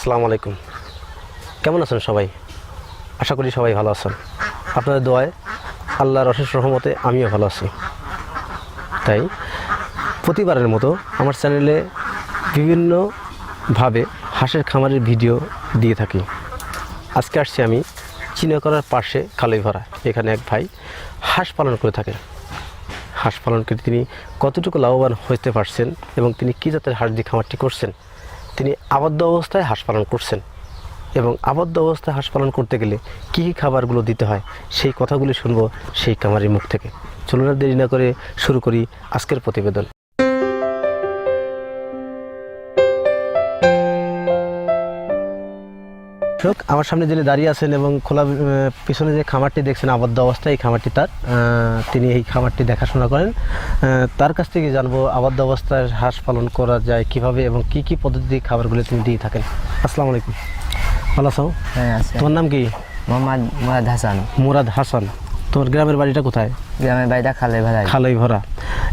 আসসালামু আলাইকুম। কেমন আছেন সবাই? আশা করি সবাই ভালো আছেন। আপনাদের দোয়ায় আল্লাহর অশেষ রহমতে আমিও ভালো আছি। তাই প্রতিবারের মতো আমার চ্যানেলে বিভিন্নভাবে হাঁসের খামারের ভিডিও দিয়ে থাকি। আজকে আসছি আমি চিনাকড়ার পাশে খালইভরা। এখানে এক ভাই হাঁস পালন করে থাকে। হাঁস পালন করে তিনি কতটুকু লাভবান হতে পারছেন এবং তিনি কী জাতের হাঁস দিয়ে খামারটি করছেন, তিনি আবদ্ধ অবস্থায় হাঁস পালন করছেন এবং আবদ্ধ অবস্থায় হাঁস পালন করতে গেলে কী কী খাবারগুলো দিতে হয় সেই কথাগুলি শুনবো সেই খামারের মুখ থেকে। চলুন আর দেরি না করে শুরু করি আজকের প্রতিবেদন। আমার সামনে যিনি দাঁড়িয়ে আছেন এবং খোলা পিছনে যে খামারটি দেখছেন আবদ্ধ অবস্থায়, এই খামারটি তার, তিনি এই খামারটি দেখাশোনা করেন। তার কাছ থেকে জানবো আবদ্ধ অবস্থায় হাঁস পালন করা যায় কিভাবে এবং কি কি পদ্ধতি খাবারগুলো তিনি দিয়ে থাকেন। আসসালামু আলাইকুম, ভালো আছো? হ্যাঁ, তোমার নাম কি? মুরাদ হাসান। মুরাদ হাসান। তোমার গ্রামের বাড়িটা কোথায়? গ্রামের বাড়িটা খালইভরা। খালইভরা।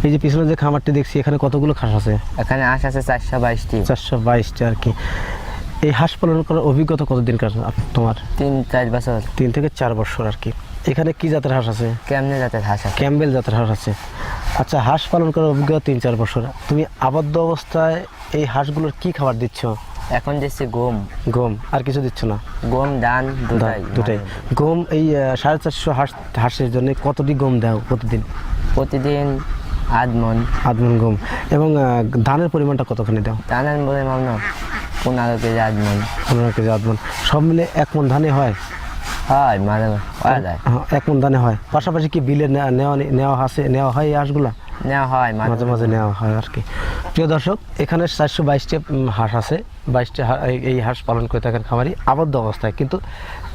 এই যে পিছনে যে খামারটি দেখছি এখানে কতগুলো হাঁস আছে? এখানে হাঁস আছে 422টি। 422টি আর কি। এই হাঁস পালন করার অভিজ্ঞতা কতদিন কার তোমার? 3-4 বছর। 3 থেকে 4 বছর আর কি। এখানে কি জাতের হাঁস আছে? কেমনে জাতের হাঁস আছে? ক্যাম্বেল জাতের হাঁস আছে। আচ্ছা, হাঁস পালন করার অভিজ্ঞতা 3-4 বছর। তুমি আবদ্ধ অবস্থায় এই হাঁসগুলোর কি খাবার দিচ্ছ? এখন দিচ্ছি গম। গম, আর কিছু দিচ্ছ না? গম, ধান দুটাই। গম এই 450 হাঁসের জন্য কতটি গম দাও প্রতিদিন? প্রতিদিন 8 মণ। 8 মণ গম। এবং ধানের পরিমাণটা কতখানি দাও? ধানের পরিমাণ 15 কেজি 8 মণ। 15 কেজি 8 মণ। সব মিলে 1 মণ ধানে হয়? হয়, মাঝে পাওয়া যায়। 1 মণ ধানে হয়। পাশাপাশি কি বিলে নেওয়া হয় এই হাঁসগুলা? নেওয়া হয়, মাঝে মাঝে নেওয়া হয় আর কি। প্রিয় দর্শক, এখানে 422টি হাঁস আছে। 22টি এই হাঁস পালন করে থাকেন খামারি আবদ্ধ অবস্থায়, কিন্তু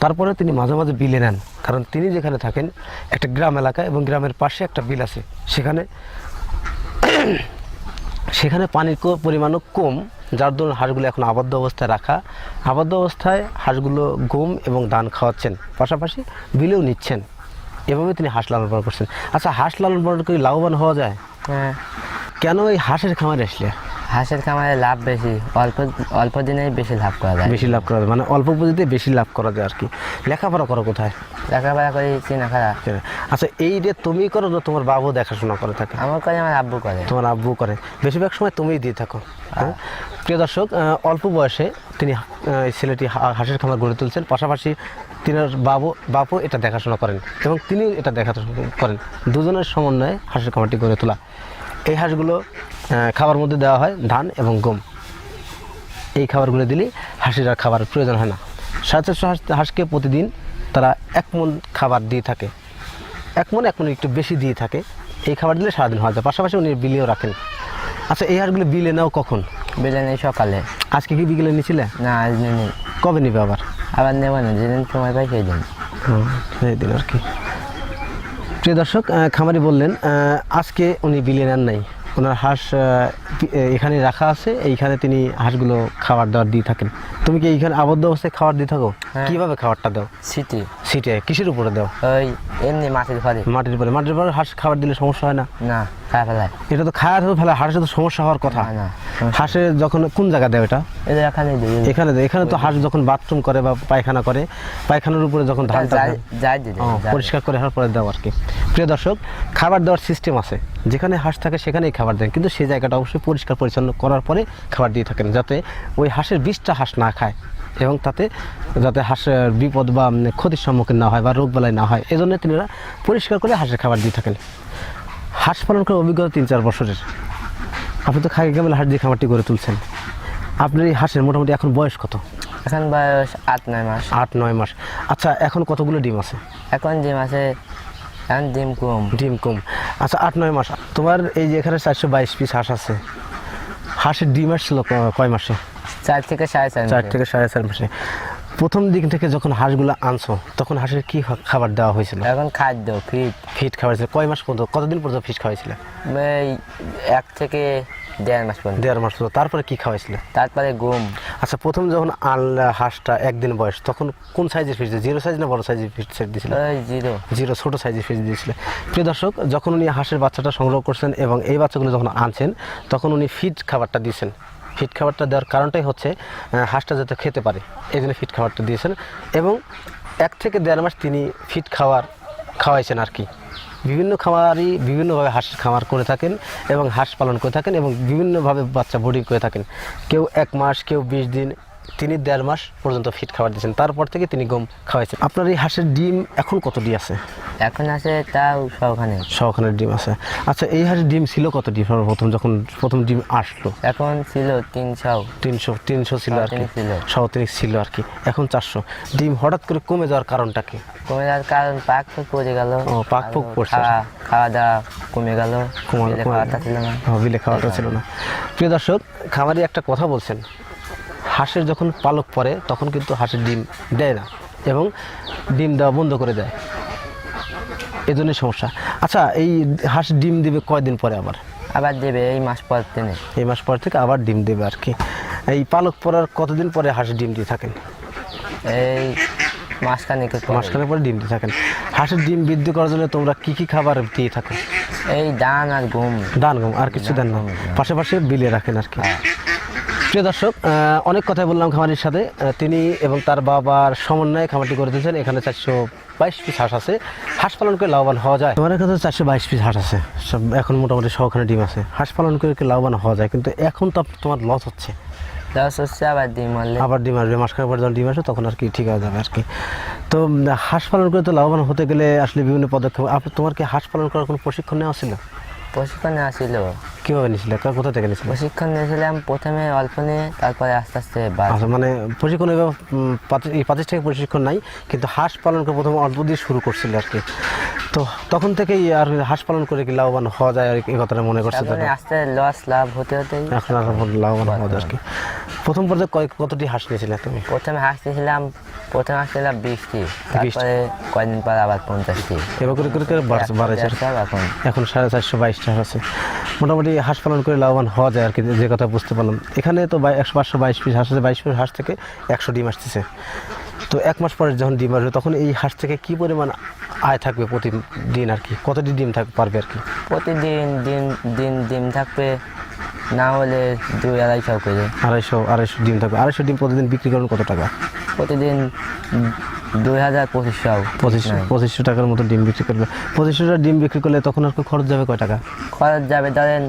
তারপরে তিনি মাঝে মাঝে বিলে নেন। কারণ তিনি যেখানে থাকেন একটা গ্রাম এলাকা এবং গ্রামের পাশে একটা বিল আছে, সেখানে পানির পরিমাণও কম, যার দরুন হাঁসগুলো এখন আবদ্ধ অবস্থায় রাখা। আবদ্ধ অবস্থায় হাঁসগুলো গম এবং ধান খাওয়াচ্ছেন, পাশাপাশি বিলেও নিচ্ছেন। এভাবে তিনি হাঁস লালন পালন করছেন। আচ্ছা, হাঁস লালন পালন করে লাভবান হওয়া যায়? হ্যাঁ। কেন এই হাঁসের খামারে আসলে? হাঁসের খামারে লাভ বেশি, অল্প দিনেই বেশি লাভ করা যায়। বেশি লাভ করা যায় মানে অল্প পুঁজিতে বেশি লাভ করা যায় আর কি। লেখাপড়া করো কোথায়? লেখাপড়া করি চিনাখাড়া। আচ্ছা, এই যে তুমি করো না তোমার বাবু দেখাশোনা করে থাকে? আমার করে, আমার আব্বু করে। তোমার আব্বু করে, বেশিরভাগ সময় তুমিই দিয়ে থাকো। প্রিয় দর্শক, অল্প বয়সে তিনি ছেলেটি হাঁসের খামার গড়ে তুলছেন, পাশাপাশি তিনার বাবু এটা দেখাশোনা করেন এবং তিনি এটা দেখাশোনা করেন। দুজনের সমন্বয়ে হাঁসের খামারটি গড়ে তোলা। এই হাঁসগুলো খাবার মধ্যে দেওয়া হয় ধান এবং গম। এই খাবারগুলো দিলে হাঁসের আর খাবার প্রয়োজন হয় না। 450 হাঁসকে প্রতিদিন তারা 1 মণ খাবার দিয়ে থাকে। 1 মণ একটু বেশি দিয়ে থাকে। এই খাবার দিলে সারাদিন হওয়া যায়, পাশাপাশি উনি বিলেও রাখেন। আচ্ছা, এই হাঁসগুলো বিলে নাও কখন? বিলে নেই সকালে। আজকে কি বিকেলে নিয়েছিলে? না, আজ নেই। কবে নিবে আবার? আবার নেব না, যেদিন সময় পাই সেই দিন। সেই দিন আর কি। প্রিয় দর্শক, খামারি বললেন আজকে উনি বিলে নেন নাই, ওনার হাঁস এখানে রাখা আছে, এইখানে তিনি হাঁসগুলো খাবার দাবার দিয়ে থাকেন। তুমি কি এইখানে আবদ্ধ অবস্থায় খাবার দিয়ে থাকো? কিভাবে খাবারটা দাও? সিটে। কিসের উপরে দাও? ওই এমনি মাটির পরে হাঁস খাবার দিলে সমস্যা হয় না? না, খাওয়া ফেলায়। এটা তো খাওয়া ফেলা, হাঁসের তো সমস্যা হওয়ার কথা না। হাঁসের যখন কোন জায়গা দেয় এটা? এখানে দেয়। এখানে তো হাঁস যখন বাথরুম করে বা পায়খানা করে, পায়খানার উপরে যখন ধানটা পরিষ্কার করে হাঁস পরে দেওয়া আর কি। প্রিয় দর্শক, খাবার দেওয়ার সিস্টেম আছে, যেখানে হাঁস থাকে সেখানেই খাবার দেন, কিন্তু সেই জায়গাটা অবশ্যই পরিষ্কার পরিচ্ছন্ন করার পরে খাবার দিয়ে থাকেন, যাতে ওই হাঁসের বিষটা হাঁস না খায় এবং তাতে যাতে হাঁসের বিপদ বা ক্ষতির সম্মুখীন না হয় বা রোগবালাই না হয়, এজন্য তিনারা পরিষ্কার করে হাঁসের খাবার দিয়ে থাকেন। হাঁস পালন করার অভিজ্ঞতা 3-4 বছরের। আপনি তো খাগে কেবল হাঁস দিয়ে খামারটি গড়ে তুলছেন। আপনার এই হাঁসের মোটামুটি এখন বয়স কত? এখন বয়স 8-9 মাস। 8-9 মাস। আচ্ছা, এখন কতগুলো ডিম আছে? এখন ডিম আছে, এখন ডিম কম। আচ্ছা, 8-9 মাস। তোমার এই যে এখানে 422 পিস হাঁস আছে, হাঁসের ডিম আসছিল কয় মাসে? 4 থেকে 4.5 মাসে। প্রথম দিক থেকে যখন হাঁসগুলো আনছো তখন হাঁসের কি খাবার দেওয়া হয়েছিল? এখন খাদ্য ফিড খাওয়াইছিল। কয় মাস পর্যন্ত, কতদিন পর্যন্ত ফিড খাওয়াইছিল? 1 থেকে 1.5 মাস পর্যন্ত। 1.5 মাস পর্যন্ত। তারপরে কি খাওয়াইছিল? তারপরে গম। আচ্ছা, প্রথম যখন আনলা হাঁসটা 1 দিন বয়স, তখন কোন সাইজের ফিড? 0 সাইজ না বড় সাইজের ফিড সেট দিয়েছিল? জিরো, ছোট সাইজের ফিড দিয়েছিল। প্রিয় দর্শক, যখন উনি হাঁসের বাচ্চাটা সংগ্রহ করছেন এবং এই বাচ্চাগুলো যখন আনছেন তখন উনি ফিড খাবারটা দিয়েছেন। ফিট খাবারটা দেওয়ার কারণটাই হচ্ছে হাঁসটা যাতে খেতে পারে, এই জন্য ফিট খাবারটা দিয়েছেন। এবং 1 থেকে 1.5 মাস তিনি ফিট খাওয়াইছেন আর কি। বিভিন্ন খামারই বিভিন্নভাবে হাঁসের খামার করে থাকেন এবং হাঁস পালন করে থাকেন এবং বিভিন্নভাবে বাচ্চা ব্রিডিং করে থাকেন। কেউ 1 মাস, কেউ 20 দিন, তিনি 1.5 মাস পর্যন্ত ফিট খাবার দিয়েছেন, তারপর থেকে তিনি গম খাওয়াইছেন। আপনার এই হাঁসের ডিম এখন কতটি আছে? এখন আছে তাও 100খানের ডিম আছে। আচ্ছা, এই হাঁসের ডিম ছিল কতটি সর্বপ্রথম যখন প্রথম ডিম আসলো? এখন ছিল 300 ছিল আর কি, 130 ছিল আর কি, এখন 400। ডিম হঠাৎ করে কমে যাওয়ার কারণটা কি? কমে যাওয়ার কারণ পাক পড়ে গেল। পাক পড়ছে, খাওয়া দাওয়া কমে গেল, বিলে খাওয়াটা ছিল না। প্রিয় দর্শক, খামারি একটা কথা বলছেন, হাঁসের যখন পালক পরে তখন কিন্তু হাঁসের ডিম দেয় না এবং ডিম দেওয়া বন্ধ করে দেয়, এজন্যই সমস্যা। আচ্ছা, এই হাঁস ডিম দিবে কয়দিন পরে? আবার দেবে এই মাস পর থেকে আবার ডিম দেবে আর কি। এই পালক পরার কতদিন পরে হাঁস ডিম দিয়ে থাকেন? এই মাসখানেক পরে ডিম দিয়ে থাকেন। হাঁসের ডিম বৃদ্ধি করার জন্য তোমরা কি কি খাবার দিয়ে থাকো? এই ধান আর গম, আর কিছু দেন না? পাশাপাশি বিলে রাখেন আর কি। প্রিয় দর্শক, অনেক কথাই বললাম খামারির সাথে। তিনি এবং তার বাবার সমন্বয়ে খামারটি করে দিয়েছেন। এখানে 422 পিস হাঁস আছে। হাঁস পালন করে লাভবান হওয়া যায়? তোমার কাছে 422 পিস হাঁস আছে, এখন মোটামুটি 100খানে ডিম আছে। হাঁস পালন করে লাভবান হওয়া যায়, কিন্তু এখন তো তোমার লস হচ্ছে। আবার ডিম আসবে, মাসখানেক পর যখন ডিম আসবে তখন আর কি ঠিক হয়ে যাবে আর কি। তো হাঁস পালন করে তো লাভবান হতে গেলে আসলে বিভিন্ন পদক্ষেপ। তোমার কি হাঁস পালন করার কোনো প্রশিক্ষণ নেওয়া ছিল? প্রশিক্ষণ আসছিল। কীভাবে নিয়েছিল, কোথা থেকে নিয়েছিল? প্রশিক্ষণ নিয়েছিলাম প্রথমে অল্প নিয়ে, তারপরে আস্তে আস্তে। আচ্ছা, মানে প্রশিক্ষণ এবার প্রাতিষ্ঠানিক প্রশিক্ষণ নাই, কিন্তু হাঁস পালন করে প্রথমে অল্প দিয়ে শুরু করছিল আর কি। তো তখন থেকেই আর হাঁস পালন করে কি লাভবান হওয়া যায় আর এই কথাটা মনে করছে? আস্তে লাভ হতে এখন লাভবান হওয়া যায় আর কি। প্রথম পর্যায়ে কতটি হাঁস নিয়েছিলে তুমি? প্রথমে হাঁস নিয়েছিলাম 20টি, তারপরে কয়েকদিন পর আবার 50টি, এবার করে বাড়াইছে। এখন 422টা আছে। মোটামুটি হাঁস পালন করে লাভবান হওয়া যায় আর কি, যে কথা বুঝতে পারলাম। এখানে তো 522 পিস হাঁস আছে, 22 পিস হাঁস থেকে 100 ডিম আসতেছে। তো 1 মাস পরে যখন ডিম আসবে তখন এই হাঁস থেকে কি পরিমাণ আয় থাকবে প্রতিদিন আর কি? কতটি ডিম পারবে আর কি? প্রতিদিন ডিম থাকবে না হলে 2-2.5 করে। 250 ডিম থাকবে। 250 ডিম প্রতিদিন বিক্রি করবেন কত টাকা? প্রতিদিন 2500 টাকার মতো ডিম বিক্রি করবে। 2500 ডিম বিক্রি করলে তখন আর খরচ যাবে কয় টাকা? খরচ যাবে ধরেন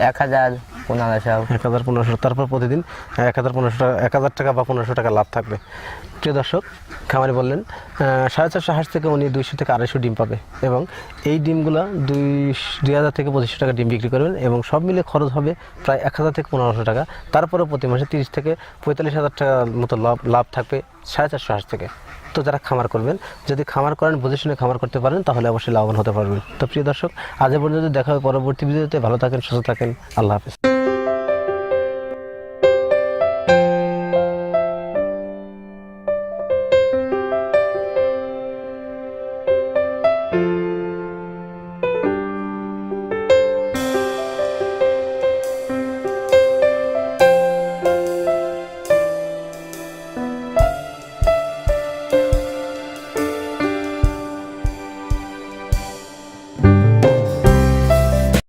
1500। তারপর প্রতিদিন 1000 টাকা বা 1500 টাকা লাভ থাকবে। প্রিয় দর্শক, খামারি বললেন 450 হাঁস থেকে উনি 200 থেকে 250 ডিম পাবে এবং এই ডিমগুলো 2000 থেকে 2500 টাকা ডিম বিক্রি করবেন এবং সব মিলে খরচ হবে প্রায় 1000 থেকে 1500 টাকা। তারপরে প্রতি মাসে 30 থেকে 45,000 টাকার মতো লাভ থাকবে 450 হাঁস থেকে। তো যারা খামার করবেন, যদি খামার করেন বুঝে শুনে খামার করতে পারেন, তাহলে অবশ্যই লাভবান হতে পারবেন। তো প্রিয় দর্শক, আজ পর্যন্ত দেখা হবে পরবর্তী ভিডিওতে। ভালো থাকেন, সুস্থ থাকেন, আল্লাহ হাফেজ।